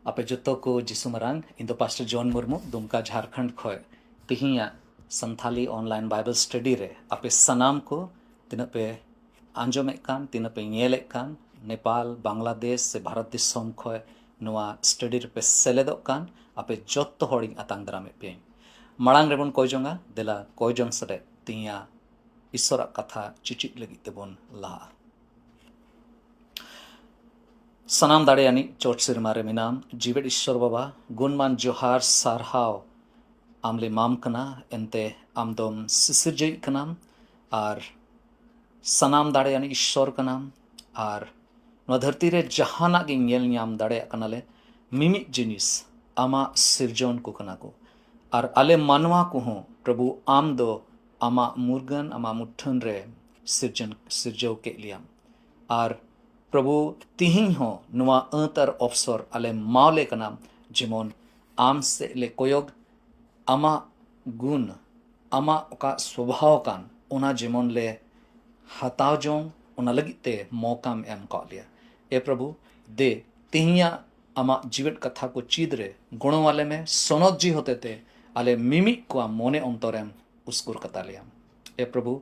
आपे जतो को जिसु मरांग इन पास्टर जॉन मुर्मू दुमका झारखंड खोय तिहिया संथाली ऑनलाइन बाइबल स्टडी रे आपे सनाम को तिना पे आंजोमे कान तिना पे नेले कान नेपाल बांग्लादेश से भारत दिसोम खोय नोआ स्टडी रे पे सेलेदो कान आपे जतो होड़ी आतांग दरामे पे मांग रेबन कोयजोंगा देला कोयजोंग सदे तिया ईश्वरा कथा चिचिक लगी तेबन ला सनाम दाड़ेयानी चोट सिरमारे मिनाम जीवेट ईश्वर बाबा गुणमान जोहार सारहाव आमले माम कना एंते आमदोम सिसिरजय कनाम आर सनाम दाड़ेयानी ईश्वर कनाम आर नोआ धरती रे जहाना गे नेल न्याम दाड़ेया कनाले मिमिक जिनिस आमा सिरजोन को कना को आर आले मानवा को हो प्रभु आम दो आमा मुर्गन आमा मुठन रे सिरजो के लिया आर प्रभु तिहिं हो नुआ अंतर अवसर आले मावले कना जेमन आम से ले कोयोग आमा गुण आमा का स्वभाव कान ओना जेमन ले हताव जों ओना लगिते मौकाम एम का लिया ए प्रभु दे तिहिया आमा जीवित कथा को चीदरे गुणों वाले में सोनोत जी होते थे आले मिमिक को मोने अंतरेम उसकुर कता लिया ए प्रभु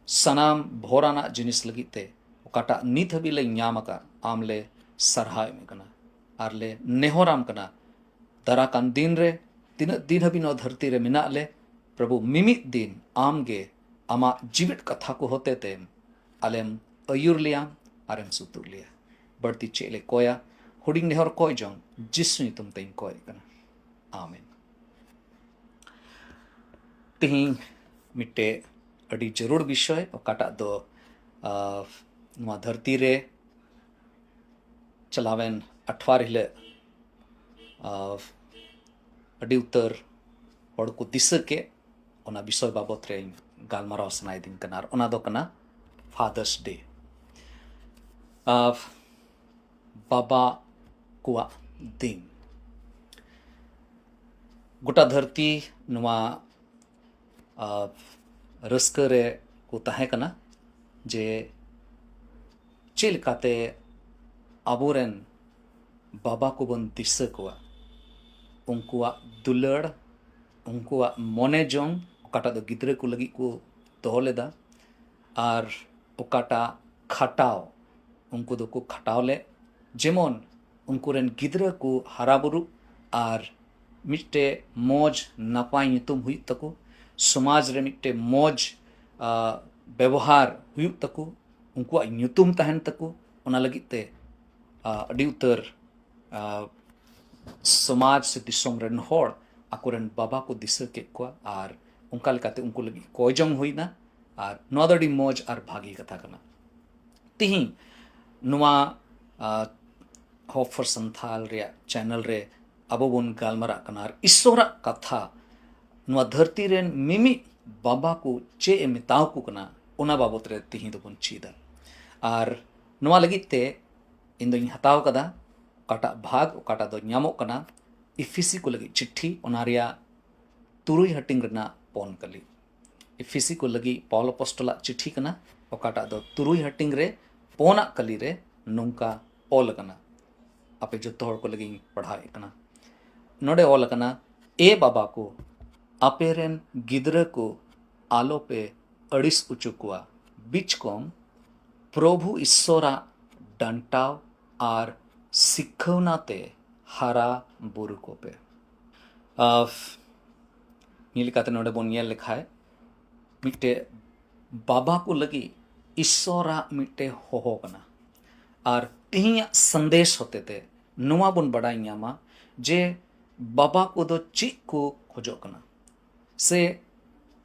सनाम भोराना जिनिस लगिते काटा नित हबी ले न्यामका आमले सरहाय में कना आरले नेहोराम कना दरा कान दिन रे तीन दिन हबी नो धरती रे मिना ले प्रभु मिमित दिन आमगे आमा जीवित कथा को होते ते आलेम अयुर लिया आरेम सुतुर लिया बढ़ती चेले कोया हुडिंग नेहर कोय जोंग जिसुनी तुम तें कोय कना आमीन तिहिं मिट्टे अड़ी जरूर विषय काटा दो नोआ धरती रे चलावेन अठवार हिले अड़ी उतर हड़ को दिशा के ओना विषय बाबत रे गालमाराव सनाय दिन कना ओना दो कना फादर्स डे बाबा कुआ दिन गोटा धरती नोआ रस्क रे को ताहे कना जे चिलकाते आबोरेन बाबा को बन दिशा कोआ उनकुआ दुलड़ उनकुआ मोने जोंग ओकाटा दो गिद्रे को लगी को दोलेदा आर ओकाटा खटाव उनको दो को खटाव ले जेमन उनकुरेन गिद्रा को हराबुरु और मिट्टे मौज नपाय ᱧᱩᱛᱩᱢ हुई तको समाज रे मिट्टे मौज व्यवहार हुई तको उनको ᱧᱩᱛᱩᱢ तहन तको ओना लगी ते अडी उतर समाज से दिसोम रेन होड़ आकुरेन बाबा को दिशा के को और उनका लेकाते उनको लगी कोयजंग हुईना और नोदड़ी मौज और भागी कथा कना तिही नुआ होप फॉर संथाल रे चैनल रे अबो बोन गालमरा कनार ईश्वरा कथा नुआ धरती रेन मिमी बाबा को चे मिताव को कना ओना बाबत रे तिही दो बोन चीदा और नुआ लगी ते इन दो हताव कदा काटा भाग काटा दो ᱧᱟᱢᱚᱜ कना इफिसी को लगी चिट्ठी ओनारिया तुरुई हटिंग रना पोन कली इफिसी को लगी पॉल अपोस्टल चिट्ठी कना ओकाटा दो तुरुई हटिंग रे पोना कली रे नुंका ओल कना आपे जो तोड़ को लगी पढ़ाई कना नोडे ओल कना ए बाबा को अपेरेन गिद्र को आलो पे अड़िस उचुकुआ बीच कोम प्रभु ईश्वरा डंटाव और सिखवनाते हरा बुरु को पे नीलिकाते नोडे बोन ये लिखा है मिट्टे बाबा को लगी ईश्वरा मिट्टे हो कना और तिहिया संदेश होते थे नुआ बुन बड़ाई ᱧᱟᱢᱟ जे बाबा को दो ची को खोजो कना से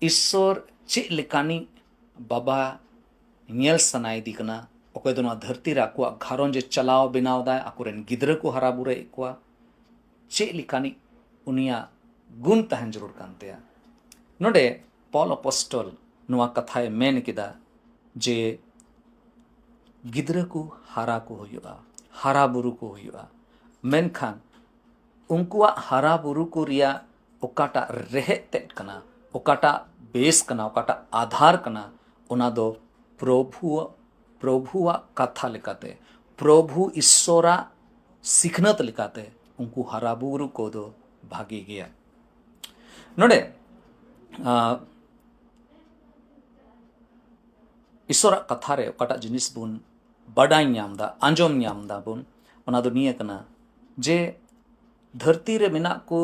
ईश्वर ची लिकानी बाबा ᱧᱮᱞ सनाई दी कना ओके दो धरती रे आकुआ घारों जे चलाव बनाव दा आकुरेन गिद्र को हरा बुरे इकुआ चे लिकानी उनिया गुण तहन जरूर कानतेया नोडे पॉल अपोस्टल नुआ कथाए मेन किदा जे गिद्र को हरा को हुआ हरा बुरु को हुआ मेनखान उनकुआ हरा बुरु को रिया ओकाटा रेहे तेट कना ओकाटा बेस कना ओकाटा आधार कना ओना दो प्रभुआ कथा लिकाते प्रभु ईश्वरा सिखनत लिकाते उनको हरा बुरु को दो भागी गया नोडे ईश्वरा कथा रे ओकाटा जिनिस बुन बड़ाई ᱧᱟᱢदा आंजोम ᱧᱟᱢदा बुन ओना दो निया कना जे धरती रे मेना को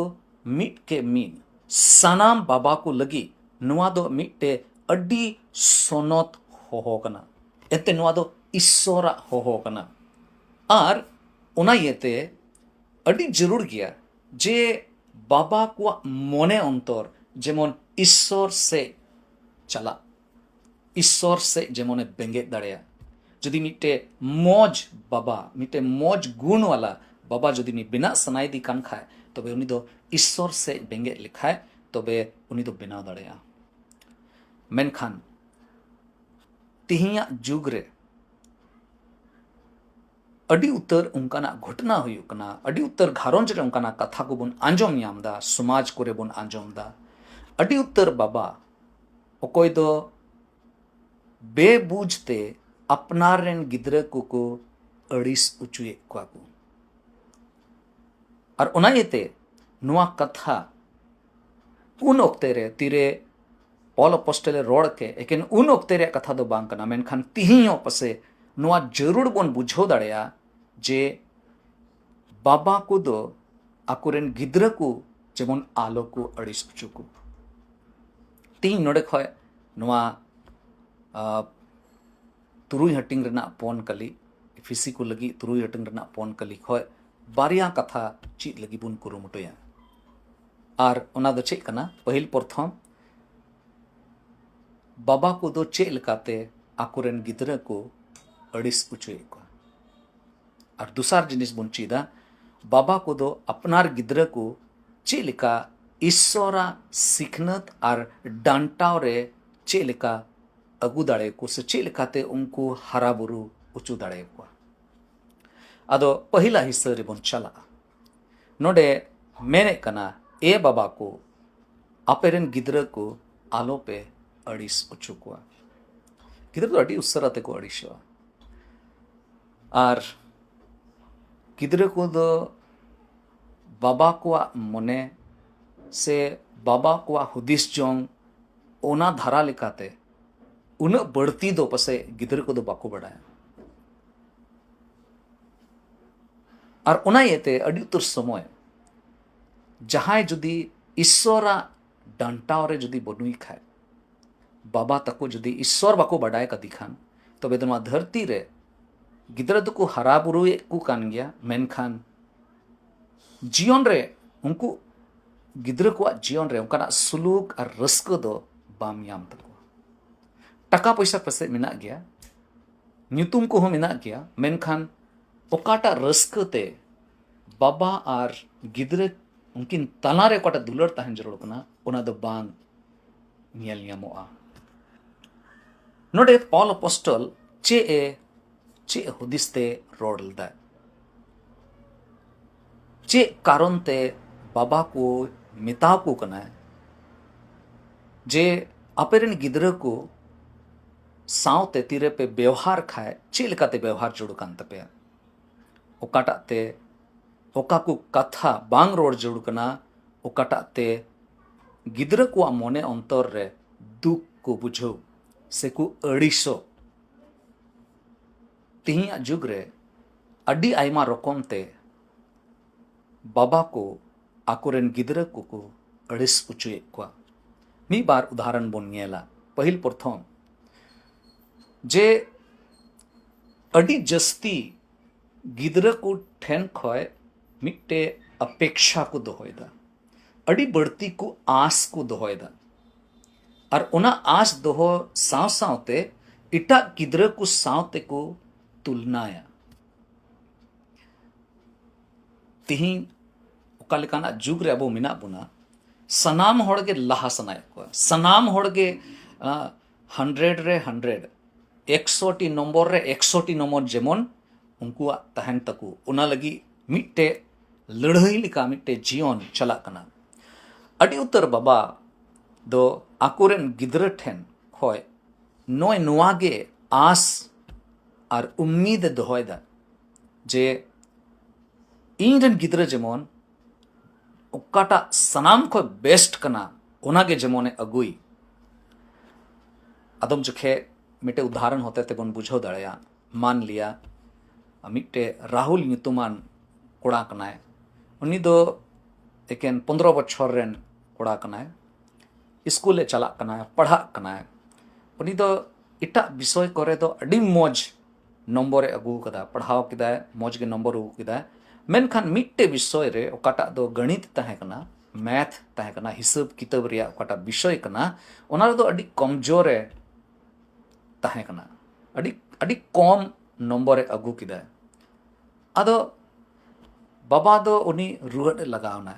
मिट के मीन सानाम बाबा को लगी नुआ दो मिट्टे अड्डी सोनोत हो कना एते नुआ दो ईश्वरा हो कना और ओना येते अड्डी जरूर गया जे बाबा को मोने अंतर जेमन ईश्वर से चला ईश्वर से जेमने बेंगे दाड़िया जदि मिट्टे मौज बाबा मिट्टे मौज गुण वाला बाबा जदि नि बिना सनाई दी कान खाए तबे उनी दो ईश्वर से बेंगे लिखाए तबे उनी दो बिना दाड़िया मेनखान तिहिया जुग रे अडी उत्तर उनकाना घटना हुई कना अडी उत्तर घारोंज रे उनकाना कथा को बुन आंजोम ᱧᱟᱢदा समाज कोरे बुन आंजोमदा अडी उत्तर बाबा ओकोय दो बेबूझते अपनार रेन गिद्रे को अड़िस उचुए को और ओना येते नुआ कथा उन ओक्ते रे तीरे पॉल अपोस्टले रोड के एकेन उन ओक्ते रे कथा दो बांग कना मेनखान तिहियो पसे नुआ जरूर बोन बुझो दाड़ेया जे बाबा को दो आकुरेन गिद्र को जेमन आलो को अड़िस उचुको तीन नोडे खय नुआ तुरुई हटिंग रना पोन कली फिसी को लगी तुरुई हटिंग रना पोन कली खय बारिया कथा चीज लगी बुन कुरुमुटोया और ओना दो चेक कना पहिल प्रथम बाबा को दो चे लकाते आकुरेन गिद्र को अड़िस उचुए को और दूसरा जिनिस बुन चीदा बाबा को दो अपनार गिद्र को चे लिका ईश्वरा सिखनत और डांटाव रे चे लिका अगु दाड़े को से चे लिकाते उनको हरा बुरु उचु दाड़े को अदो पहिला हिस्सा रे बुन चला नोडे मेने कना ए बाबा को अपेरेन गिद्र को आलो पे अड़िस उचुकुआ गिद्र तो अड़ी उसराते को अड़िसवा और गिद्र को दो बाबा को मने से बाबा को हुदिस जोंग ओना धारा लिकाते उन बढ़ती दो पसे गिद्र को दो बाको बढ़ाया और उना येते अड़ी उतर समय जहां जुदी ईश्वरा डांटाव रे जुदी बनुई खाए बाबा तको जुदी ईश्वर बाको बडाय कदी खान तबे तो नवा धरती रे गिदरा दुको हरा बुरुए को कान गया मेनखान जीवन रे उनको गिदरा को जीवन रे उनका सुलूक और रस्क दो बाम याम तको टका पैसा पसे मिना गया ᱧᱩᱛᱩᱢ को हो मिना गया मेनखान ओकाटा रस्क ते बाबा और गिदरा उनकिन तलारे ओकाटा दुलर तहन जरूर कना ओना दो बांग ᱧᱮᱞ ᱧᱟᱢᱚᱜᱼᱟ नोडे पॉल अपोस्टल चे हुदिसते रोड लदा चे कारण ते बाबा को मिताव को कना जे अपेरन गिदरा को सावते तीरे पे व्यवहार खाए चे लेकाते व्यवहार जुड़ कान तपे ओकाटा ते ओका को कथा बांग रोड जुड़ कना ओकाटा ते गिदरा को मोने अंतर रे दुख को बुझो से को अड़ीसो तिहिया जुग रे अड्डी आयमा रकम ते बाबा को आकोरेन गिदरा को अड़िस उचुए को मी बार उदाहरण बोन नेला पहिल प्रथम जे अड्डी जस्ती गिदरा को ठेन खय मिट्टे अपेक्षा को दोहयदा अड्डी बढ़ती को आस को दोहयदा और उना आस दोहो साव सावते इटा गिदरा को सावते को तुलनाया तिही ओकालिकाना जुग रे अबो मिना बुना सनाम होड़गे लहा सनाय को सनाम होड़गे 100 रे 100 100 नंबर रे 100 नंबर जेमन उनको तहन तकु उना लगी मिट्टे लड़ाई लिका मिट्टे जीवन चला कना अडी उत्तर बाबा दो आकोरेन गिदरा ठेन खोय नोय नुआगे आस और उम्मीद दोहयदा जे इन गिदरा जेमन ओकाटा सनाम को बेस्ट कना ओनागे जेमोने अगुई अदम जखे मिटे उदाहरण होते ते बन बुझो दड़या मान लिया मिट्टे राहुल ᱧᱩᱛᱩᱢᱟᱱ कोड़ा कनाय उनी दो एकेन 15 बछर रेन कोड़ा कनाय स्कूले चला कनाय पढ़ा कनाय उनी दो इटा विषय करे दो अडी मौज नंबर अगू कदा पढ़ाव किदा मौज के नंबर अगू किदा मेनखान मिट्टे विषय रे ओकाटा दो गणित तहे कना मैथ तहे कना हिसाब किताब रिया ओकाटा विषय कना ओना दो अडी कमजोर तहे कना अडी कम नंबर अगू किदा अदो बाबा दो उनी रुआड लगावना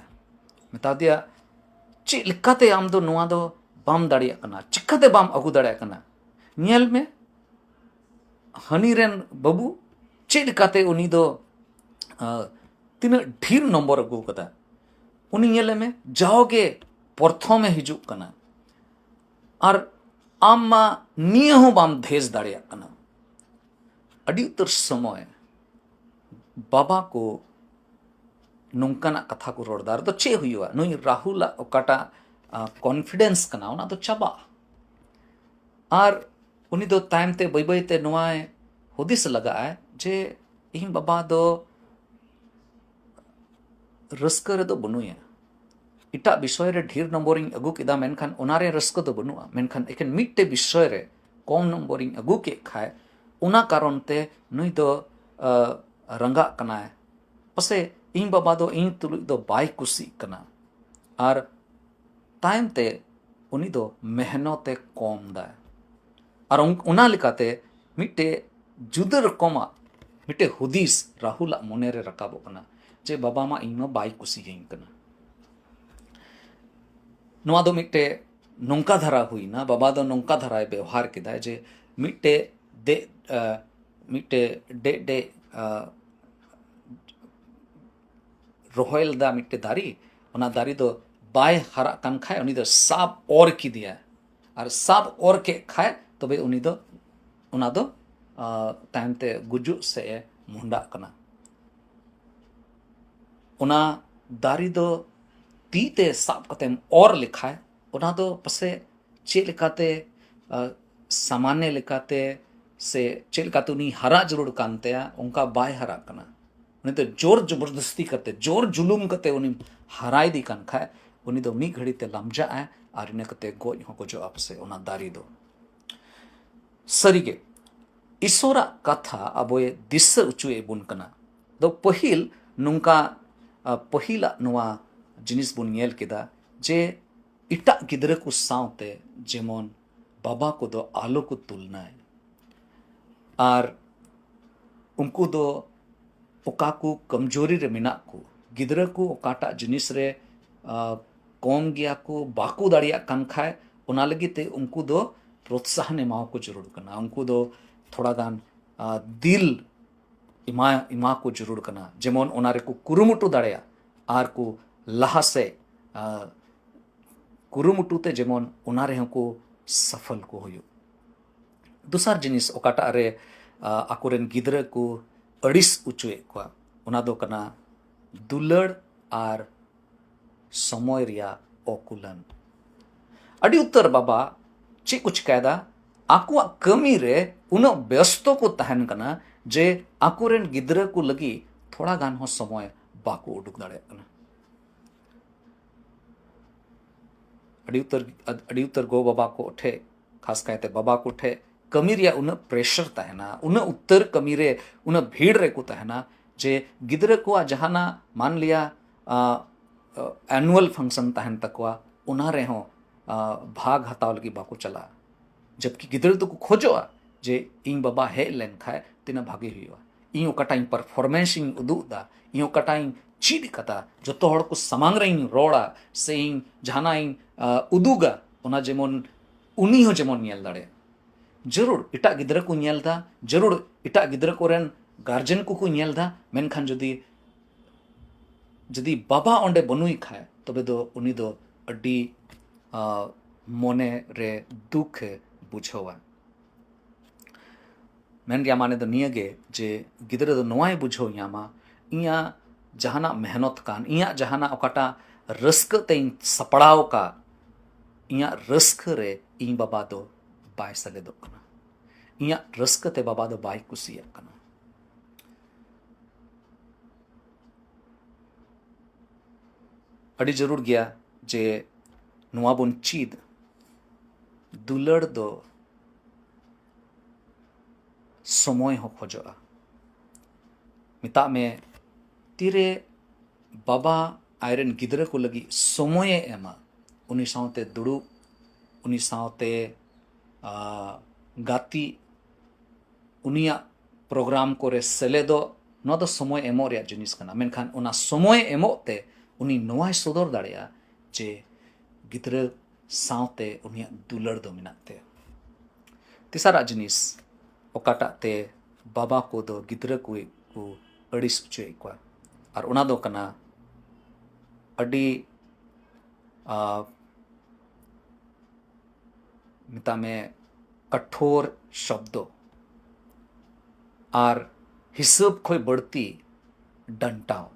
मेता दिया चे लिकाते आम दो नुआ दो बाम दाड़िया कना चिकाते बाम अगू दाड़िया कना ᱧᱮᱞ में हनी रेन बाबू चे लिकाते उनी दो तीन ढेर नंबर अगू कदा उनी ᱧᱮᱞ में जाओगे प्रथम हिजुक कना और आम मा निया हो बाम धेज दाड़िया कना अडी उतर समय बाबा को नौकाना कथा को रोड़दार तो चे हुआ नुई राहुल ओकाटा कॉन्फिडेंस कना उना तो चाबा और उनी दो टाइम ते बई बई ते नुआय हुदिस लगा है जे इन बाबा दो रस्क रे दो बनुया इटा विषय रे ढेर नंबरिंग अगू किदा मेनखान उनारे रस्क दो बनुआ मेनखान एकेन मिट्टे विषय रे कम नंबरिंग अगू के खाए उना कारण ते नुई दो रंगा कना है पसे इन बाबा दो इन तुलुई दो बाय कुसी कना और टाइम ते उनी दो मेहनते कम दा और उना लिकाते मिट्टे जुदा रकमा मिट्टे हुदिस राहुल मोने रे रकाबो कना जे बाबा मा इन बाय कुसी गई कना नुआ दो मिट्टे नौका धरा हुई ना बाबा दो नौका धरा व्यवहार किदा जे मिट्टे डे रोहल दा मिट्टे दारी उना दारी दो बाय हरा कान खाए उनी दो साब और की दिया और साब और के खाए तबे उनी दो उना दो टाइम ते गुजु से मुंडा कना उना दारी दो ती ते साब कते और लिखाए उना दो पसे चे लिखाते सामान्य लिखाते से चे लिखाते उनी हरा जरूर कानते उनका बाय हरा कना उनी तो जोर जबरदस्ती करते जोर जुलूम करते उनी हराय दी कान खाए उनी दो मी घड़ी ते लमजा आए और इने कते गोज हो गोजो आपसे उना दारी दो सरीगे ईश्वरा कथा अबोए दिस्सा उचुए बुन कना दो पहिल नुंका पहिला नुआ जिनिस बुन नेल केदा जे इटा गिदरे को सावते जेमन बाबा को दो आलो को तुलना है और उनको दो ओका को कमजोरी रे मिना को गिदरे को ओकाटा जिनिस रे कौम गया को बाको दाड़िया कान खाए उना लगी ते उनको दो प्रोत्साहन एमाव को जरूर करना उनको दो थोड़ा गान दिल इमा को जरूर करना जेमन उनारे को कुरुमुटु दाड़िया आर को लहा से कुरुमुटु ते जेमन उनारे को सफल को होयो दूसर जिनिस ओकाटा रे आकोरेन गिदरे को अड़िस उचुए को उना दो कना दुलड़ आर समय रिया ओकुलन अड़ी उत्तर बाबा चे कुछ कायदा आकुआ कमी रे उन व्यस्तो को तहन कना जे आकुरेन गिदरे को लगी थोड़ा गान हो समय बाको उडुक दाड़े कना अड़ी उत्तर गो बाबा को उठे खास कहते बाबा को उठे कमी रिया उन प्रेशर तहना उन उत्तर कमी रे उन भीड़ रे को तहना जे गिदरे को जहाना मान लिया एनुअल फंक्शन तहन तकवा उना रे हो भाग हताव लगी बाको चला जबकि गिदरे तो को खोजो जे इन बाबा हे लेन खाए तिना भागे हुआ इन ओकाटाई परफॉर्मेंस इन उदुदा इन ओकाटाई चीड कता जो तो हड़ को समांग रे इन रोड़ा से इन जहाना इन उदुगा उना जेमन उनी हो जेमन नेल दाड़े जरूर इटा गिदरे को नेल दा जरूर इटा गिदरे को रेन गार्जियन को नेल दा मेनखान जदी बाबा ओंडे बनुई खाए तबे दो उनी दो अड्डी मोने रे दुख बुझवा मेन रिया माने दो नियगे जे गिदरे दो नोआय बुझो यामा इया जहाना मेहनत कान इया जहाना ओकाटा रस्क तेन सपड़ाव का इया रस्क रे इन बाबा दो बाय सले दो कना इया रस्क ते बाबा दो बाय कुसिया कना अड़ी जरूर गया जे नुआ बुन चीद दुलड़ दो समय हो खोजोआ मिता में तीरे बाबा आयरन गिदरे को लगी समय एमा उनी सावते दुड़ू उनी सावते गाती उनिया प्रोग्राम को रे सेलेदो नो दो समय एमो रे जिनिस कना मेनखान उना समय एमो ते उनी नोआय सदर दाड़िया जे गिदरे सावते उनिया दुलड़ दो मिनाते तिसारा जिनिस ओकाटा ते बाबा को दो गिदरे को अड़िस उचुए को और उना दो कना अड़ी मिता में कठोर शब्दों और हिसाब खोई बढ़ती डंटाओ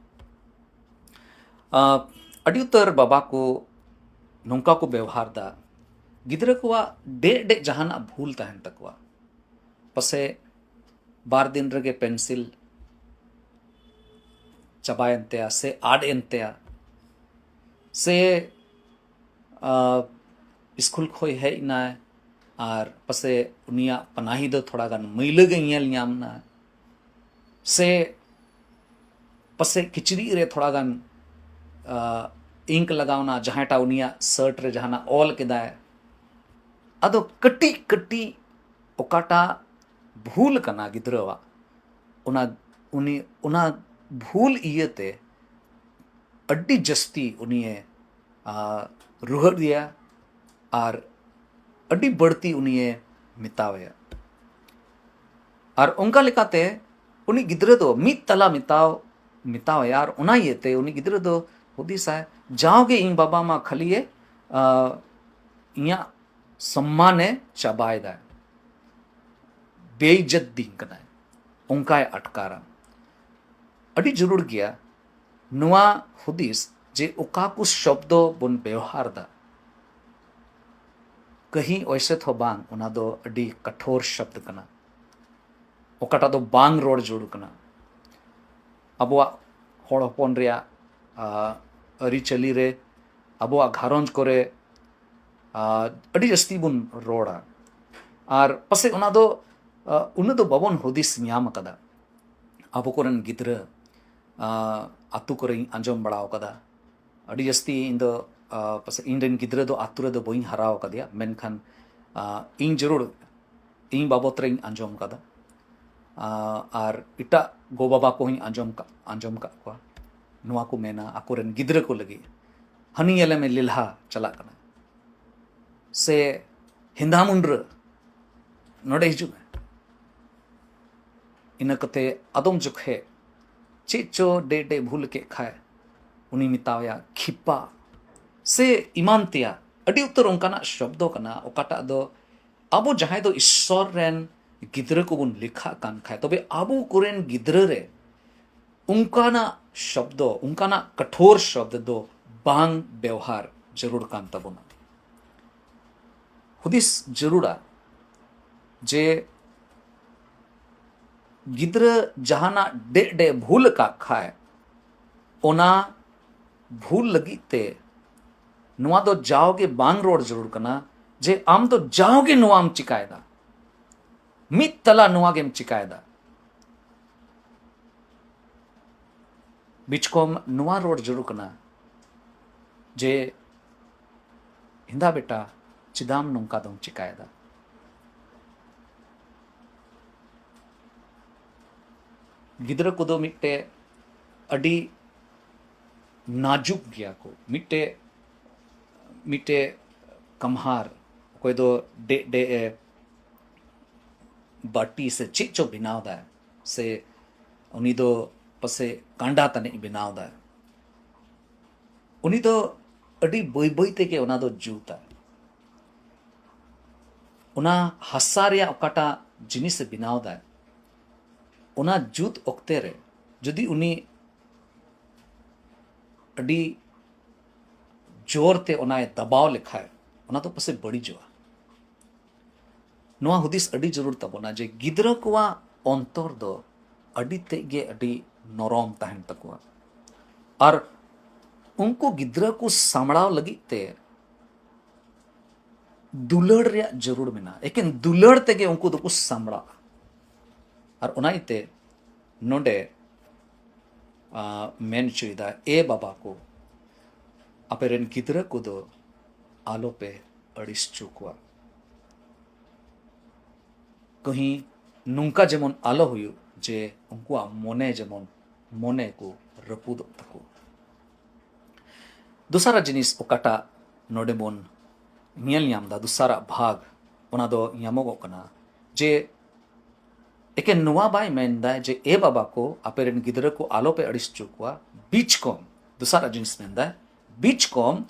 अड़ी उत्तर बाबा को नौका को व्यवहार दा गिदरे को डे डे जहाना भूल तहन तकवा पसे बार दिन रगे पेंसिल चबायंत्या से आड़यंत्या से स्कूल खोई है ना और पसे उनिया पनाही दो थोड़ा गान मैल गल नामना से पसे किचरी रे थोड़ा गान इंक लगावना जहांटा उनिया शर्ट रे जहाना ऑल केदाय अदो कटी कटी ओकाटा भूल कना गिद्रवा उना भूल इयते अड्डी जस्ती उनिये रुहर दिया और अड्डी बढ़ती उनिये मितावे और उनका लेकाते उनी गिद्रे दो मित तला मितावे यार उना येते उनी गिद्रे दो हुदिस है जाओगे इन बाबा मा खलिए इया सम्माने चबाय दा बेइज्जत दिन कना उनका अटकारा अड़ी जरूर गया नुआ हुदिस जे उकाकु शब्दों बन व्यवहार दा कहीं वैसे थो बांग उना दो अड़ी कठोर शब्द कना ओकाटा दो बांग रोड जोड़ कना ᱟᱵᱚᱣᱟᱜ ᱦᱚᱲ ᱦᱚᱯᱚᱱ ᱨᱮᱭᱟᱜ ᱟᱹᱨᱤᱪᱟᱹᱞᱤ ᱨᱮ ᱟᱵᱚᱣᱟᱜ ᱜᱷᱟᱨᱚᱸᱡᱽ ᱠᱚᱨᱮ ᱟᱹᱰᱤ ᱡᱟᱹᱥᱛᱤ ᱵᱚᱱ ᱨᱚᱲᱟ ᱟᱨ ᱯᱟᱥᱮᱡ ᱚᱱᱟ ᱫᱚ ᱩᱱᱟᱹᱜ ᱫᱚ ᱵᱟᱵᱚᱱ ᱦᱩᱫᱤᱥ ᱧᱟᱢ ᱟᱠᱟᱫᱟ ᱟᱵᱚ ᱠᱚᱨᱮᱱ ᱜᱤᱫᱽᱨᱟᱹ ᱟᱛᱳ ᱠᱚᱨᱮᱧ ᱟᱸᱡᱚᱢ ᱵᱟᱲᱟ ᱟᱠᱟᱫᱟ ᱟᱹᱰᱤ ᱡᱟᱹᱥᱛᱤ ᱤᱧ ᱫᱚ ᱯᱟᱥᱮᱡ ᱤᱧ ᱨᱮᱱ ᱜᱤᱫᱽᱨᱟᱹ ᱫᱚ ᱟᱛᱳ ᱨᱮᱫᱚ ᱵᱟᱹᱧ ᱦᱟᱨᱟᱣ ᱟᱠᱟᱫᱮᱭᱟ ᱢᱮᱱᱠᱷᱟन ᱤᱧ ᱡᱟᱹᱨᱩᱲ ᱤᱧ ᱵᱟᱵᱚᱫ ᱨᱮᱧ ᱟᱸᱡᱚᱢ ᱟᱠᱟᱫᱟ ᱟᱨ ᱮᱴᱟᱜ ᱜᱚᱼᱵᱟᱵᱟ ᱠᱚᱦᱚᱧ ᱟᱸᱡᱚᱢ ᱠᱟᱜ ᱠᱚᱣᱟ ᱱᱚᱣᱟ ᱠᱚ ᱢᱮᱱᱟ ᱟᱠᱚᱨᱮᱱ ᱜᱤᱫᱽᱨᱟᱹ ᱠᱚ ᱞᱟᱹᱜᱤᱫ ᱦᱟᱹᱱᱤ ᱧᱮᱞᱮᱢᱮ ᱞᱮᱞᱦᱟ ᱪᱟᱞᱟᱜ ᱠᱟᱱᱟ ᱥᱮ ᱦᱮᱸᱫᱟ ᱢᱩᱱᱰᱨᱟᱹ ᱱᱚᱰᱮ ᱦᱤᱡᱩᱜ ᱢᱮ ᱤᱱᱟᱹ ᱠᱟᱛᱮ ᱟᱫᱚᱢ ᱡᱚᱠᱷᱮᱡ ᱪᱮᱫ ᱪᱚ ᱰᱮ ᱵᱷᱩᱞ ᱠᱮᱫ ᱠᱷᱟᱡ उनी मिताया खिपा से इमान तेया अड़ी उत्तर उनकाना शब्द कना ओकाटा दो आबो जहां दो ईश्वर रेन गिद्र को बुन लिखा कान खाए तबे आबो कुरेन गिद्र रे उनकाना शब्द उनकाना कठोर शब्द दो बांग व्यवहार जरूर कान तबुना हुदिस जरूरा जे गिद्र जहाना डे भूल का खाए ओना भूल लगी ते नुआ दो जाओगे बांग रोड जरूर कना जे आम तो जाओगे नुआम चिकायदा मित तला नुआगेम चिकायदा बिचकोम नुआ रोड जरूर कना जे हिंदा बेटा चिदाम नुंका दम चिकायदा गिद्र को दो मिट्टे अडी नाजुक गया को मिट्टे मिट्टे कम्हार कोई दो डे बाटी से चिचो बिनावदा से उनी दो पसे कांडा तने बिनावदा उनी दो अडी बई बई ते के उना दो जूता उना हसा रेया ओकाटा जिनिस बिनावदा उना जूत ओक्ते रे जदि उनी अडी जोर ते उनाए दबाव लेखाय उना तो पसे बड़ी जोआ नोआ हुदिस अडी जरूर तबोना जे गिद्र कोआ अंतर दो अडी ते गे अडी नरम तहन तकुआ और उनको गिद्र को सामड़ाव लगी ते दुलड़ रे जरूर मेना लेकिन दुलड़ ते गे उनको दो सामड़ा और उनाइते नोडे मेन चुईदा ए बाबा को अपेरन गिद्र को दो आलो पे अड़िस चुकवा कहीं नुंका जेमन आलो हुयु जे उनको मोने जेमन मोने को रपूद तको दूसरा जिनिस ओकाटा नोडे बोन नियल ᱧᱟᱢदा दूसरा भाग ओना दो ᱧᱟᱢᱚᱜᱚᱜ कना जे एके नुआ बाय मेंदा जे ए बाबा को अपेरन गिद्र को आलो पे अड़िस चुकवा बीच कोम दूसरा जिनिस मेंदा बीच कोम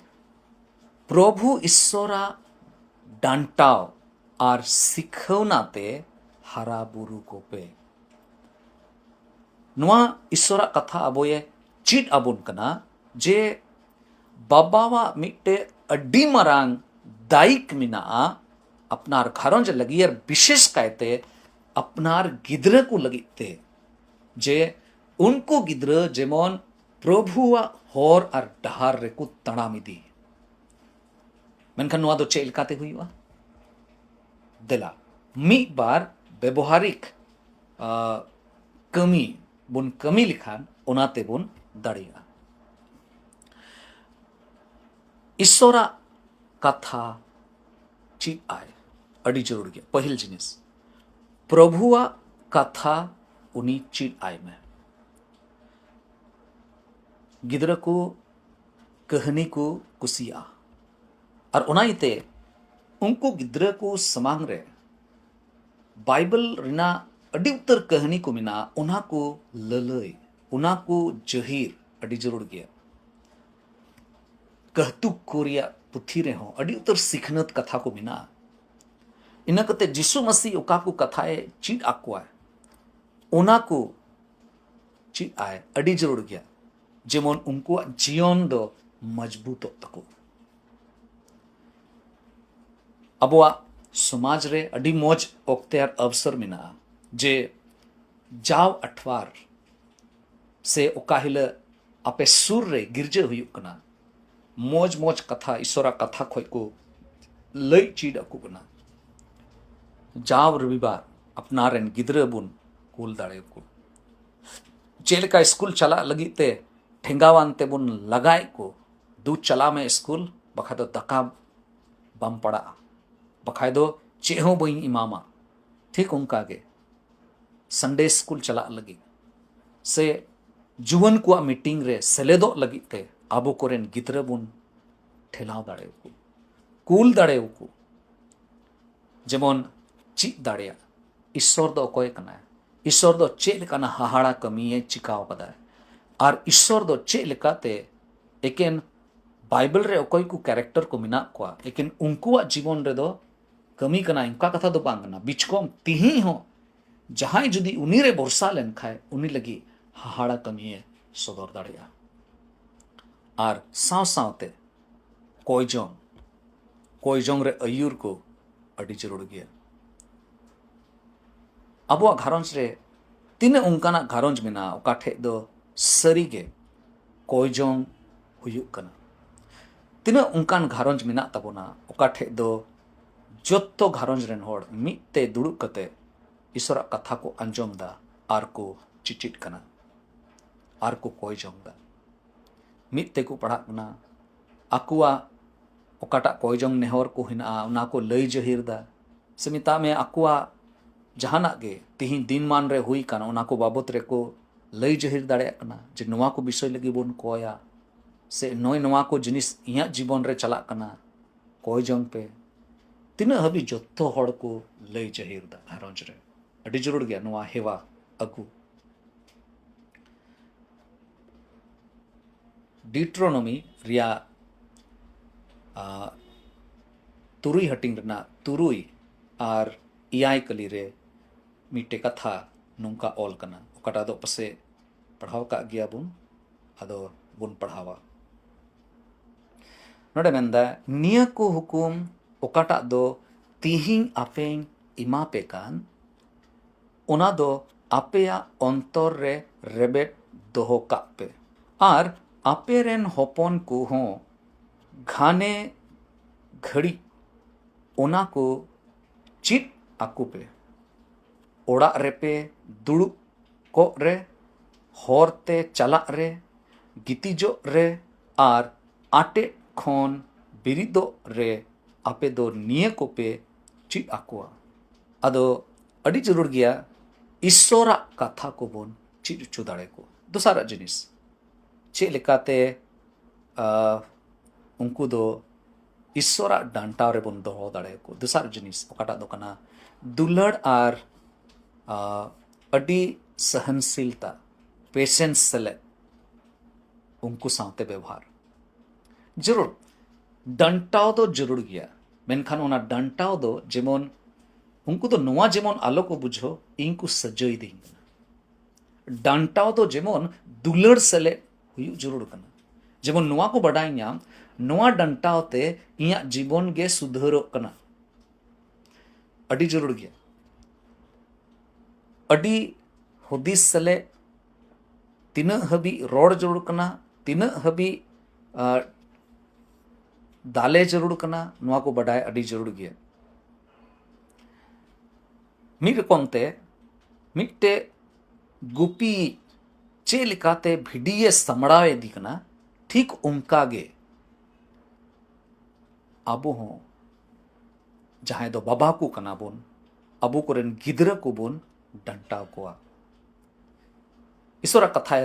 प्रभु ईश्वरा डांटाव और सिखवनाते हारा बुरु को पे नुआ ईश्वरा कथा अबोये चिट अबुन कना जे बाबावा मिट्टे अड्डी मरांग दायिक मिना अपनार घरंज लगियर विशेष कायते अपनार गिद्र को लगिते जे उनको गिद्र जेमन प्रभुआ होर और डहार रे को तणामिदी मेनखान नुआ दो चेल काते हुईवा देला मी बार व्यवहारिक कमी बुन कमी लिखान ओनाते बुन दाड़िया ईश्वरा कथा चीज आए अड़ी जरूर गया पहिल जिनिस प्रभुआ कथा उनी चीज आए में गिद्र को कहानी को कुसिया और उनाइते उनको गिद्र को समांग रे बाइबल रिना अड़ी उत्तर कहानी को मिना उना को ललय उना को जहीर अड़ी जरूर गया कहतुक कोरिया पुथी रे हो अड़ी उत्तर सिखनत कथा को मिना इना कते जिसु मसीह ओका को कथाए चीट आकुआ ओना को चीट आए अड़ी जरूर गया जेमन उनको जीवन दो मजबूत तको अबुआ समाज रे अड़ी मौज ओक्ते अवसर मिना जे जाव अठवार से ओका हिला आपे सुर रे गिरजा हुयुक कना मोज मोज कथा ईश्वरा कथा खोय को लई चीड अकु कना जाव रविवार अपनारेन गिद्रा बुन कुल दाड़े को चेलका स्कूल चला लगी ते ठेंगावान ते बुन लगाए को दू चला में स्कूल बखा दो दका बम पड़ा बखा दो चेहो बई इमामा ठीक उनका गे संडे स्कूल चला लगी से जुवन को मीटिंग रे सेलेदो लगी ते आबो कोरेन गिद्रा बुन ठेलाव दाड़े को कुल दाड़े को जेमन ची दाड़िया ईश्वर दो अकोय कना ईश्वर दो चेक लेकाना हाहाड़ा कमिये चिकाव कदा और ईश्वर दो चेक लेकाते एकेन बाइबल रे अकोय को कैरेक्टर को मिना को लेकिन उनकुआ जीवन रे दो कमी कना इनका कथा दो बांग कना बिचकोम तिही हो जहां जुदी उनी रे भरोसा लेन खाए उनी लगी हाहाड़ा कमिये सदर दाड़िया और साव सावते कोयजोंग रे अयुर को अड़ी जरूर गया अबो घारंज रे तीन उनकाना घारंज मेना ओका ठे दो सरीगे कोयजोंग हुयुक कना तीन उनकान घारंज मेना तबोना ओका ठे दो जोत्तो घारंज रेन होड़ मिते दुड़ुब कते ईश्वरा कथा को अंजोम दा आर को चिचिट कना आर को कोयजोंग दा मिते को पढ़ा कना अकुआ ओकाटा कोयजोंग नेहर को हिना उना को लई जहिर दा से मिता में अकुआ जहाना गे तिही दिन मान रे हुई काना उना को बाबत रे को लई जहिर दाड़े कना जे नवा को विषय लगी बोन कोया से नोय नवा को जिनिस इया जीवन रे चला कना कोयजोंग पे तीना हबी जोत्तो हड़ को लई जहिर दा घारंज रे अडी जरूर गया नवा हेवा अगु डिट्रोनोमी रिया तुरुई हटिंग रना तुरुई और इयाय कली रे मीटे कथा नुंका ऑल कना ओकाटा दो पसे पढ़ाव का गया बुन अदो बुन पढ़ावा नोडे मेंदा निया को हुकुम ओकाटा दो तिहिंग आपेंग इमा पे कान ओना दो आपेया अंतर रे रेबेट दोहो का पे आर आपे रेन होपन को हो घाने घड़ी ओना को चिट आकु पे ओड़ा रे पे दुड़ुब को रे होरते चला रे गितिजो रे आर आटे खन बिरिदो रे आपे दो निये को पे चिट आकुआ अदो अड़ी जरूर गया ईश्वरा कथा को बोन चिट उचु दाड़े को दोसारा जिनिस चे लेकाते उनको दो ईश्वरा डांटा रे बोन दोहो दाड़े को दोसार जिनिस ओकाटा दो कना दुलड़ आर अड़ी सहनशीलता पेशेंस सेले उनको साथे व्यवहार जरूर डांटाव दो जरूर गया मेनखान ओना डांटाव दो जेमन उनको तो नवा जेमन आलो को बुझो इनको सजोई दी डांटाव दो जेमन दुलड़ सेले हुयु जरूर कना जेमन नवा को बड़ाई नाम नवा डांटाव ते इया जीवन गे सुधरो कना अड़ी जरूर गया अड़ी हुदिस सेले तीना हबी रोड जरूर कना तीना हबी दाले जरूर कना नवा को बड़ाई अड़ी जरूर गया मिट कोनते मिट्टे गुपी चे लिकाते भिडिये समड़ावे दिकना ठीक उनका गे आबो हो जहां दो बाबा को कना बोन अबो कोरेन गिद्रा को बोन डंटाव कोआ ईश्वरा कथा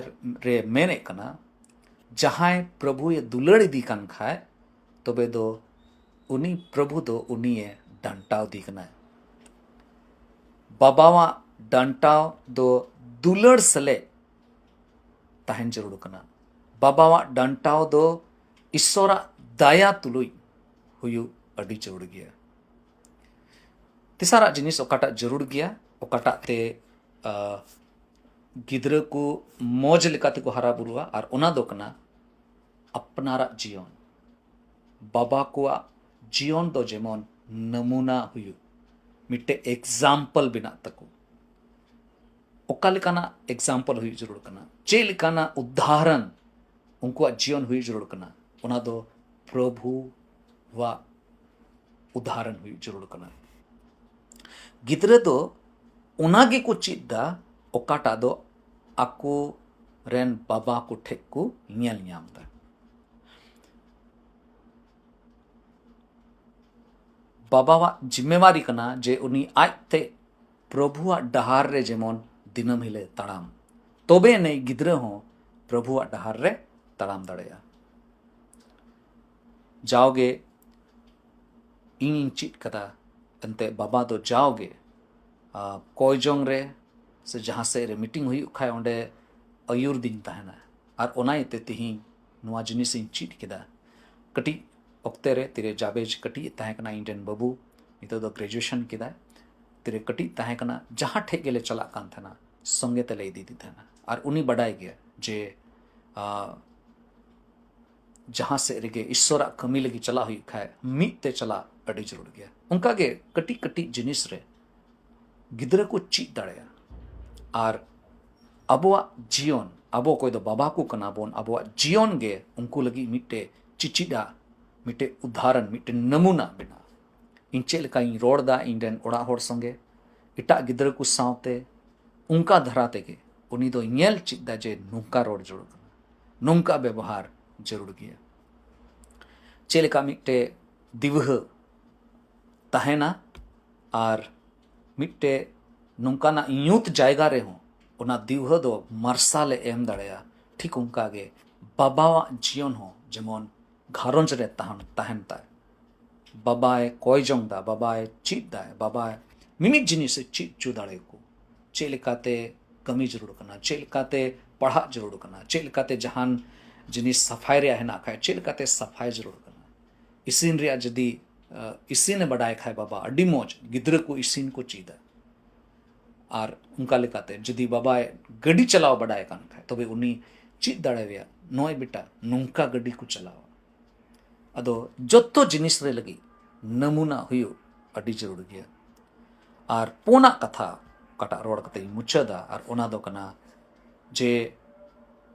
रे मेने कना जहां प्रभु ये दुलड़ दी कान खाए तबे दो उनी प्रभु दो उनी ये डंटाव दिकना बाबावा डंटाव दो दुलड़ सले ताहन जरूर कना बाबावा डंटाव दो ईश्वरा दया तुलुई हुयु अड़ी जरूर गया तिसारा जिनिस ओकाटा जरूर गया ओकाटा ते गिद्रा को मौज लेकाते को हरा बुरुआ और ओना दो कना अपनारा जीवन बाबा को जीवन दो जेमन नमूना हुयु मिट्टे एग्जाम्पल बिना तको ओका लेकाना एग्जाम्पल हुई जरूर कना चे लेकाना उदाहरण उनको जीवन हुई जरूर कना ओना दो प्रभु वा उदाहरण हुई जरूर कना गिद्रे दो ओना गे को चीज दा ओकाटा दो आको रेन बाबा को ठेक को ᱧᱮᱞ ᱧᱟᱢ दा बाबावा जिम्मेवारी कना जे उनी आजते प्रभुआ डहार रे जेमन दिनम हिले ताड़ाम तबे नै गिद्रे हो प्रभुआ डहार रे ताड़ाम दाड़ेया जाओगे इन चिट कदा अंते बाबा दो जाओगे कोयजोंग रे से जहाँ से रे मीटिंग हुई खाए ओंडे अयुर दिन तहना और ओनाइते तिही नुआ जिनिस इन चिट केदा कटी ओक्ते रे तिरे जाबेज कटी तहकना इंडियन बाबू नितो दो ग्रेजुएशन केदा तिरे कटी तहकना जहाँ ठेक गेले चला कान थना संगे ते लई दी थना और उनी बडाय गया जे जहाँ से रेगे ईश्वर कमी लगी चला हुई खाए मीत ते चला अड़ी जरूर गया उनका गे कटी कटी जिनिस रे गिद्रे को चीत दाड़ेया और अबोआ जीवन अबो कोई दो बाबा को कना बोन अबोआ जीवन गे उनको लगी मिट्टे चिचिडा मिट्टे उदाहरण मिट्टे नमूना बिना इन चेल का इन रोड दा इंडियन ओड़ा होड़ संगे इटा गिद्रे को सावते उनका धराते गे उनी दो ñेल चित दा जे नुंका रोड जरूर कना नुंका व्यवहार जरूर गया चेल का मिट्टे दिवह तहना और मिट्टे नुंका ना यूथ जायगा रे हो ओना दिवह दो मार्साले एम दाड़ेया ठीक उनका गे बाबावा जीवन हो जेमन घारंज रे तहन ताय बाबाए कोयजोंग दा बाबाए चीत दा बाबाए मिमित जिनिस चीत चु दाड़े को चेलकाते कमी जरूर करना चेलकाते पढ़ा जरूर करना चेलकाते जहान जिनिस सफाई रे हेना खाए चेलकाते सफाई जरूर करना इसिन रे जदी इसिन बडाय खाए बाबा अड्डी मौज गिद्रे को इसिन को चीदा और उनका लेकाते जदी बाबा गड्डी चलाओ बडाय कान खाए तबे उनी चीत दाड़ेया नोय बेटा नुंका गड्डी को चलाओ अदो जत्तो जिनिस रे लगी नमूना हुयो अड्डी जरूर गया और पोना कथा कटा रोड कते मुचादा और ओना दो कना जे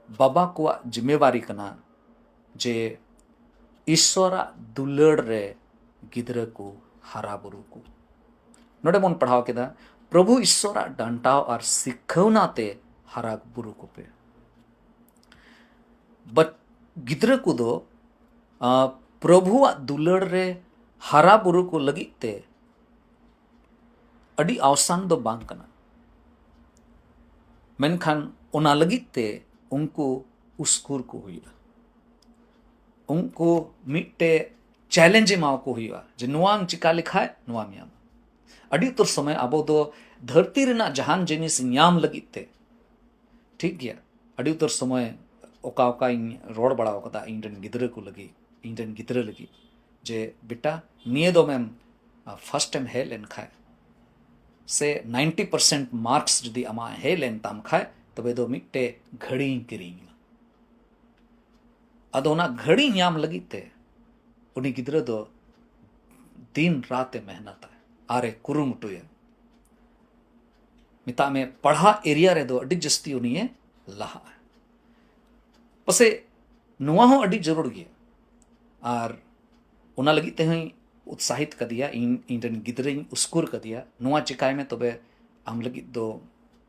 बाबा को जिम्मेवारी कना जे ईश्वरा दुलड़ रे गिद्रे को हारा बुरु को नोडे मन पढ़ाव केदा प्रभु ईश्वरा डांटाव और सिखवनाते हारा बुरु को पे बट गिद्रे को दो प्रभुआ दुलड़ रे हारा बुरु को लगिते अडी आसान दो बांग कना मेनखान ओना लगिते उनको उस्कुर को हुआ उनको मिट्टे चैलेंज माव को हुआ जे नुआम चिका लिखाए नुआम याम अडी उतर समय अबो दो धरती रेना जहान जिनिस ᱧᱟᱢ लगिते ठीक गया अडी उतर समय ओका ओका रोड बड़ा कदा इंडियन गिद्रे को लगी इंडियन गिद्रे लगी जे बेटा निये दो मैम फर्स्ट टाइम हे लेन खाए से 90% मार्क्स जदि अमा हे लेन ताम खाए तबे दो मिट्टे घड़ी किरिंग अदोना घड़ी ᱧᱟᱢ लगिते उनी गिद्रे दो दिन रात मेहनत है आरे कुरुमुटुए मिता में पढ़ा एरिया रे दो अडी जस्ती उनिए लहा पसे नुआ हो अडी जरूर गया और उना लगिते हैं उत्साहित कर दिया इंडियन गिद्रे उस्कुर कर दिया नुआ चिकाय में तबे आम लगी दो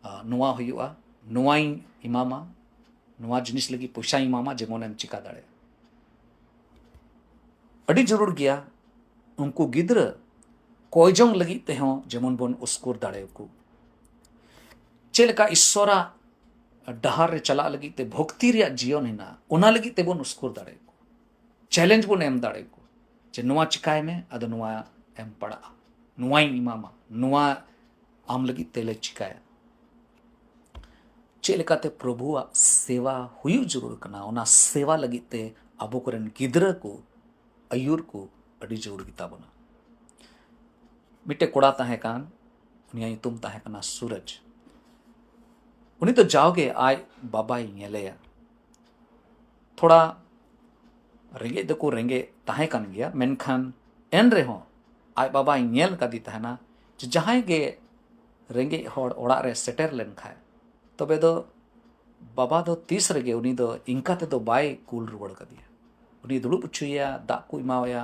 नुआ हुआ नुआ इमामा नुआ जिनिस लगी पैसा इमामा जेमन एम चिका दाड़े अडी जरूर गया उनको गिद्र कोयजोंग लगी ते हो जेमन बोन उस्कुर दाड़े को चेलका ईश्वरा डहार रे चला लगी ते भक्ति रे जीवन हिना ओना लगी ते बोन उस्कुर दाड़े को चैलेंज बोन एम दाड़े को जे नुआ चिकाय में अदो नुआ एम पड़ा नुआ इमामा नुआ आम लगी तेले चिकाया चेलकाते प्रभुआ सेवा हुई जरूर कना ओना सेवा लगी ते अबो करन गिद्र को अयुर को अडी जरूर गिता बना मिट्टे कोड़ा ताहे कान उनिया तुम ताहे कना सूरज उनी तो जाओगे आय बाबा ñेलेया थोड़ा रेंगे दको रेंगे ताहे कान गया मेनखान एन रे हो आय बाबा ñेल कदी तहना जहां गे रेंगे होड़ ओड़ा रे सेटर लेन खाए तबे दो बाबा दो तीस रगे उनी दो इंका ते दो बाय कूल रुवड़ कदिया उनी दुड़ुब उच्चुया दाग को इमावया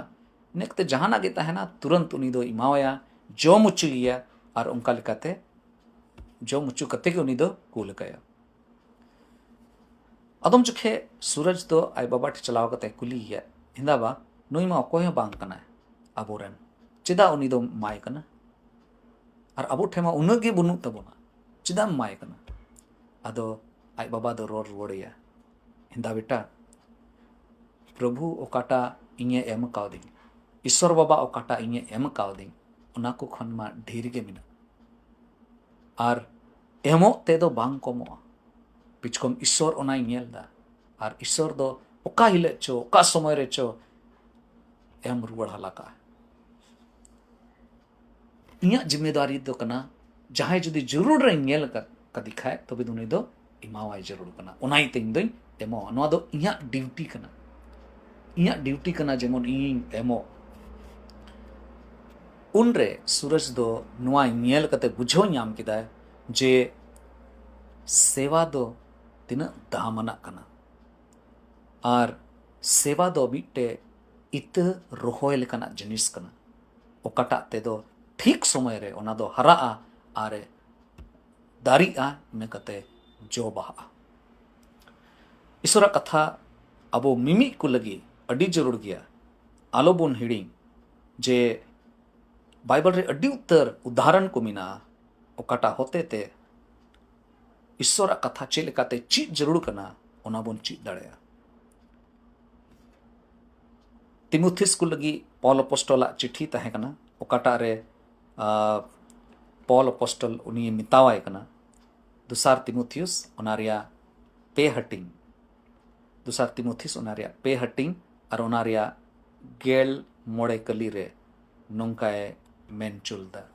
नेकते जहाना गे तहना तुरंत उनी दो इमावया जम उच्चुया और उनका लेकाते जम उच्चु कते के उनी दो कूल कया अदम चुखे सूरज दो आई बाबा ठे चलाव कते कुलिया हिंदाबा नुई मा अकोय बांग कना अबोरेन चिदा उनी दो माय कना और अबो ठे मा उनगे बनु तबोना चिदा माय कना अदो आई बाबा दो रोड रुवड़िया हिंदा बेटा प्रभु ओकाटा इnye एम कावदी ईश्वर बाबा ओकाटा इnye एम कावदी उना को खन मा ढेर गे मिना और एमो ते दो बांग कमो पिचकम ईश्वर ओना इnyel दा और ईश्वर दो ओका हिले चो ओका समय रे चो एम रुवड़ हलाका इnya जिम्मेदारी दो कना जहां जुदी जरूर रे nyel का दिखाए तो भी दुनी दो इमावाई जरूर कना उनाई तें दो एमो नवा दो इnya ड्यूटी कना इnya ड्यूटी कना जेमन इन एमो उनरे सूरज दो नुआ nyel कते बुझो ᱧᱟᱢ किदा जे सेवा दो तिना दामना कना और सेवा दो मिट्टे इत रोहोय लेकाना जिनिस कना ओकाटा ते दो ठीक समय रे ओना दो हरा आरे दारिआ ने कते जो बहा ईश्वरा कथा अबो मिमी को लगी अडी जरूर गया आलो बोन हिडिंग जे बाइबल रे अडी उत्तर उदाहरण को मिना ओकाटा होते ते ईश्वरा कथा चे लेकाते चीज जरूर कना ओना बोन चीज दाड़ेया तिमुथिस को लगी पॉल अपोस्टल चिट्ठी तहे कना ओकाटा रे पॉल अपोस्टल उनी मितावाय कना दुसार तिमुथियुस ओनारिया पे हटिंग दुसार तिमुथिस ओनारिया पे हटिंग और ओनारिया गेल मोड़े कली रे नोंकाए मेन चुलदा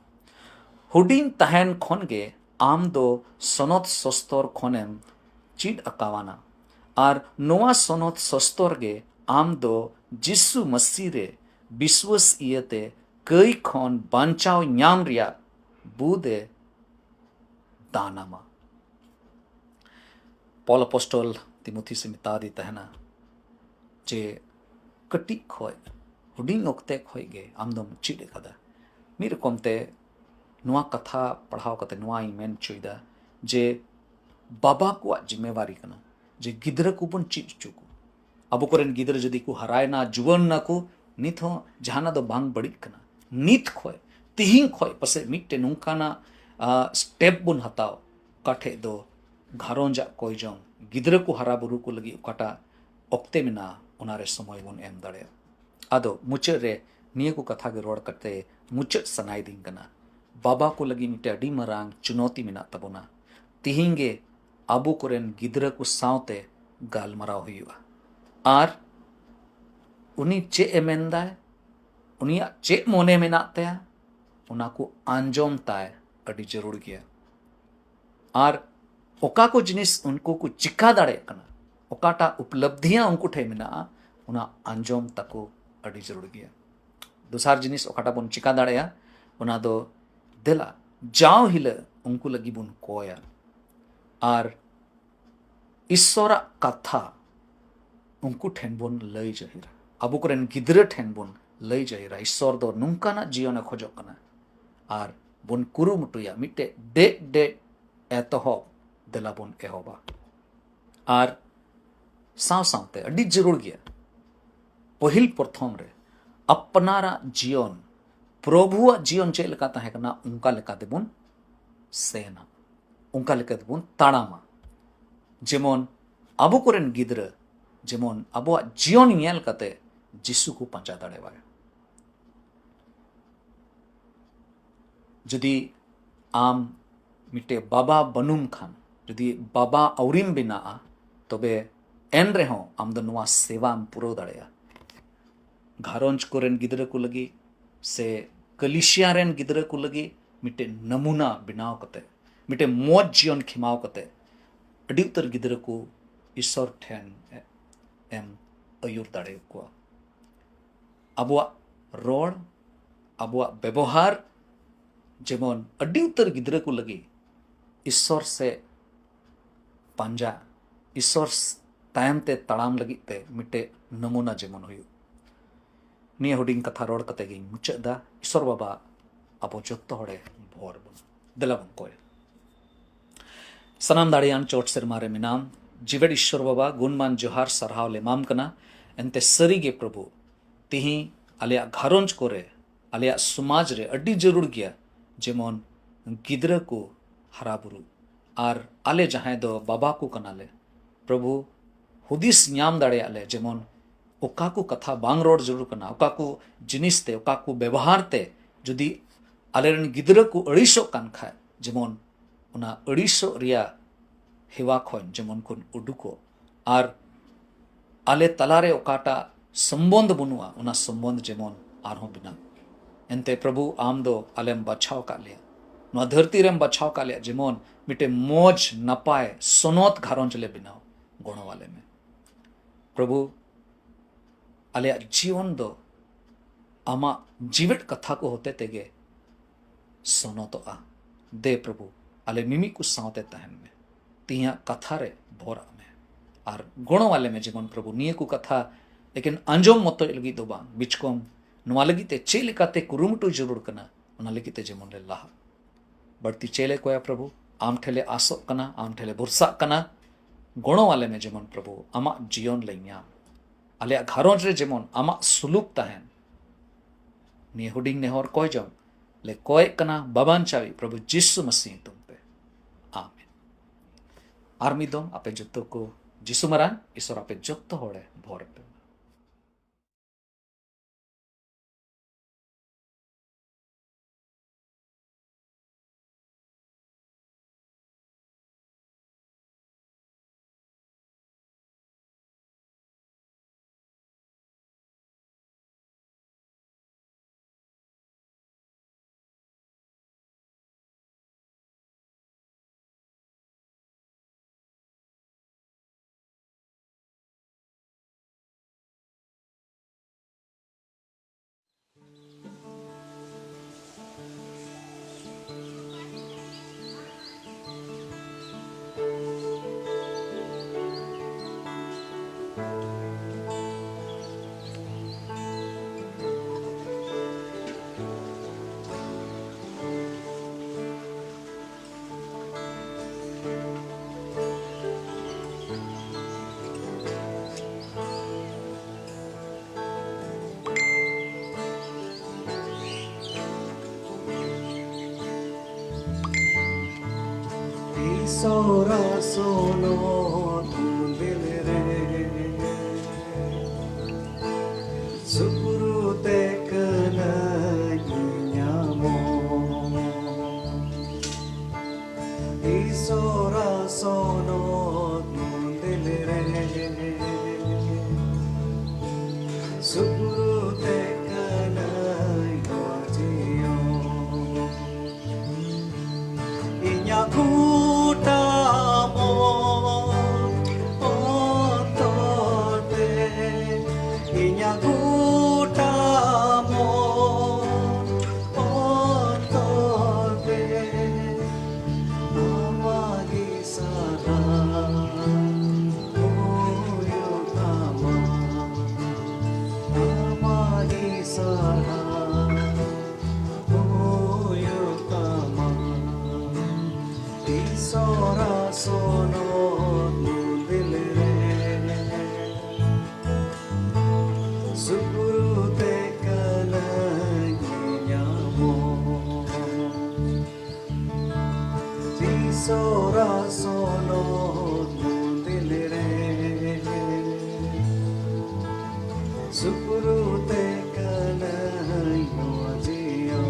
हुडिंग तहन खन गे आम दो सनत सस्तोर खनेम चीड अकावाना और नोआ सनत सस्तोर गे आम दो जिसु मसीह रे विश्वास इयते कई खन बांचाव ᱧᱟᱢ रिया बुदे दानामा पॉल अपोस्टल तिमुथी से मिता दी तहना जे कटी खोय हुडिंग ओक्ते खोय गे आमदम चीड कदा मिर कोमते नुआ कथा पढ़ाव कते नुआ मेन चुइदा जे बाबा को जिम्मेवारी कना जे गिदरा को बन चीज चुको अब कोरेन गिदरा जदी को हरायना जुवन ना को नित हो जहाना दो बांग बड़ी कना नित खोय तिहिंग खोय पसे मिट्टे नुकाना स्टेप बुन हताव काठे दो घारोंजा कोई जों गिदरा को हरा बुरु को लगी उकाटा ओक्ते मिना उनारे समय बुन एम दाड़े आदो मुचे रे निये को कथा के रोड करते मुचे सनाई दिन कना बाबा को लगी मिट्टे अडी मरांग चुनौती मिना तबोना तिहिंगे आबू कोरेन गिदरा को सावते गालमराव हुआ आर उनी चे एमेंदाय उनिया चे मोने मेना तया उना को आंजोम ताय अडी जरूर गया आर ओका को जिनिस उनको को चिका दाड़े कना ओकाटा उपलब्धियां उनको ठे मेना उना आंजोम तको अडी जरूर गया दुसार जिनिस ओकाटा बन चिका दाड़ेया उना दो देला जाओ हिले उनको लगी बुन कोया आर ईश्वरा कथा उनको ठेन बुन लई जहिरा अब कोरेन गिदरा ठेन बुन लई जहिरा ईश्वर दो नुंकाना जीवन खोजो कना आर बुन कुरुमुटुया मिट्टे डे एतहो देला बुन एहोबा आर साव सावते अडी जरूर गया पहिल प्रथम रे अपनारा जीवन प्रभुआ जीवन चे लेका ताहे कना उनका लेका देबुन सेना उनका लेका देबुन ताड़ामा जेमन आबो कोरेन गिदरा जेमन आबोआ जीवन ᱧᱮᱞ कते जिसु को पंचा दाड़ेवा जदि आम मिट्टे बाबा बनुम खान जदि बाबा औरिम बिना तबे एन रेहों आम दो नुआ सेवा पुरो दाड़ेया घारोंज कोरेन गिदरा को लगी से कलिशिया रेन गिदरा को लगी मिट्टे नमूना बिनाव कते मिट्टे मोज जीवन खिमाव कते अडी उतर गिदरा को ईश्वर ठेन एम अयुर दाड़े को अबुआ रोड अबुआ व्यवहार जेमन अडी उतर गिदरा को लगी ईश्वर से पांजा ईश्वर तायम ते तड़ाम लगित ते मिट्टे नमूना जेमन हुई निया हुडिंग कथा रोड कते गी मुचादा ईश्वर बाबा अबो जोत्तो हड़े भोर बन दिलाबन कोय सनाम दाड़ियान चोट सिरमारे मिनाम जीवेड ईश्वर बाबा गुणमान जोहार सरहाव ले माम कना एंते सरी गे प्रभु तिही आलिया घारोंज कोरे आलिया समाज रे अड्डी जरूर गया जेमन गिद्रा को हराबुरु आर आले जहां दो बाबा को कनाले प्रभु हुदिस न्याम दाड़े आले जेमन ओका को कथा बांग रोड जरूर कना ओका को जिनिस ते ओका को व्यवहार ते जुदी आलेरन गिद्रा को अड़ीसो कान खाय जेमन उना अड़ीसो रिया हेवा खोन जेमन कुन उडुको आर आले तलारे ओकाटा संबंध बनुआ उना संबंध जेमन आरहो बिना एंते प्रभु आम दो आलेम बचाव का लिया नो धरती रेम बचाव का लिया जेमन मिटे मौज नपाय सोनोत घारों चले बिनाओ गोणो वाले में प्रभु आलिया जीवन दो आमा जीवित कथा को होते तेगे सोनो तो आ दे प्रभु आले मिमी को सावते तहन में तिया कथा रे भोरा में आर गोणो वाले में जीवन प्रभु निये को कथा लेकिन अंजोम मतो लगी दो बांग बिचकोम नुआ लगी ते चेले काते कुरुमटू जरूर कना उना लगी ते जेमन ले लाह बढ़ती चेले कोया प्रभु आम ठेले आसो कना आम ठेले बुरसा कना गोणो वाले में जेमन प्रभु आमा जीवन लैया आलिया घारोंज रे जेमन आमा सुलूक तहन नि हुडिंग ने होर कोय जम ले कोय कना बाबान चावी प्रभु जिसु मसीह तुम पे आमीन आर्मी दोम आपे जत्तो को जिसु मरान ईश्वर आपे जत्तो होड़े भोर पे Sora sono tu dilre Sukuru te kana nyamo Sora sono tu dilre Sukuru te kana yojiyo Inyaku Sora sono tu dilre Sukuru te kana yojiyo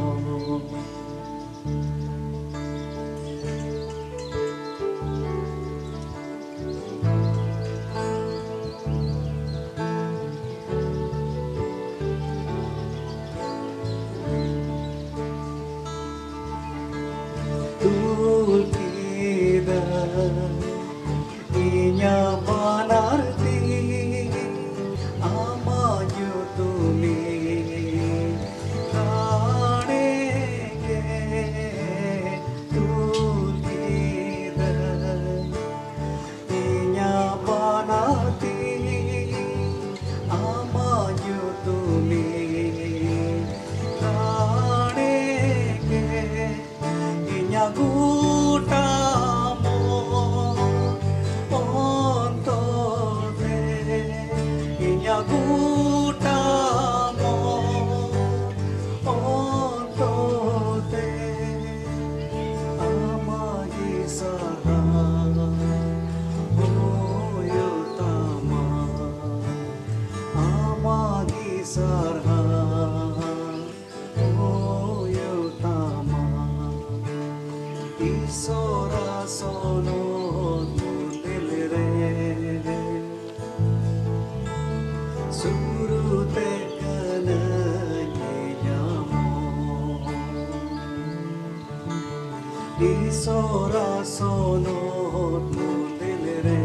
Isora sonot mundil re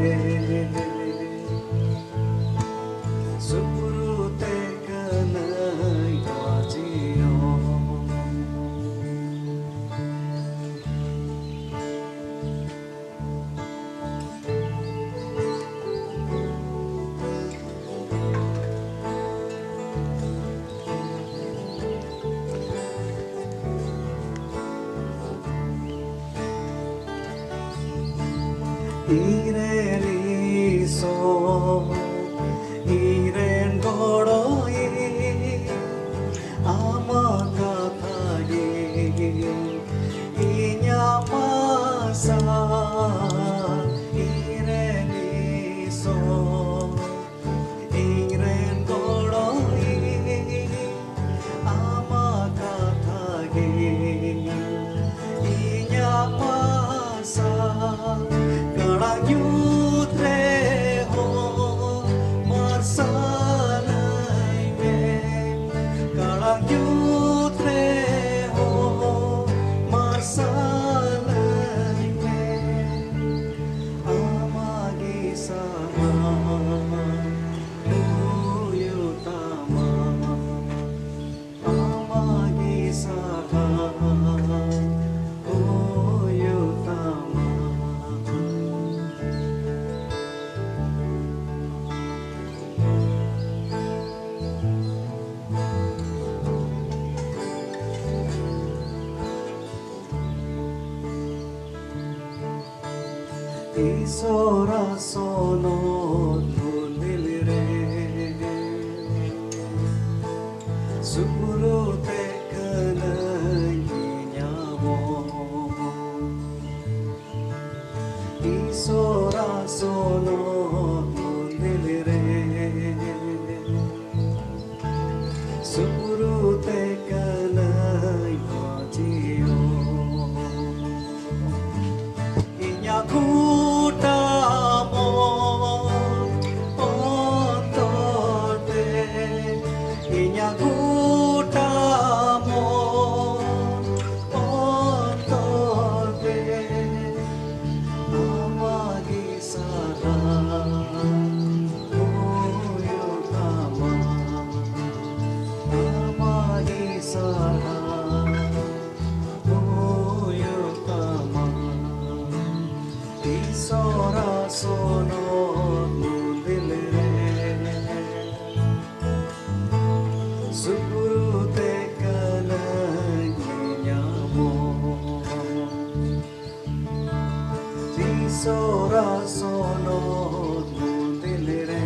Supurute kanai wajiyo Ireli so Iren godoi Amakathagi Inya masa Ireli so Iren godoi Amakathagi Inya masa Yutre ho marsalai me Kalang yutre ho marsalai me Amagi saha uyutama Amagi saha uyutama Isora sonot mundil re Supurute kanai nyamo Isora sonot mundil re Supurute kanai wajiyo Inyaku Isora sonot mundil re Supurute kanai nyamo Isora sonot mundil re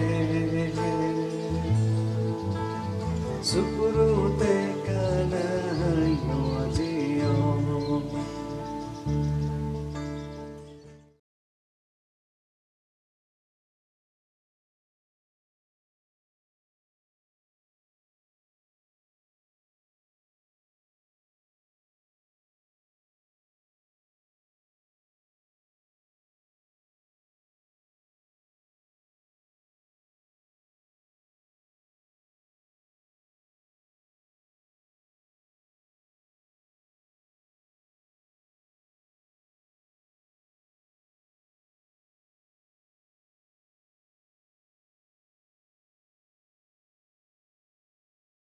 Supurute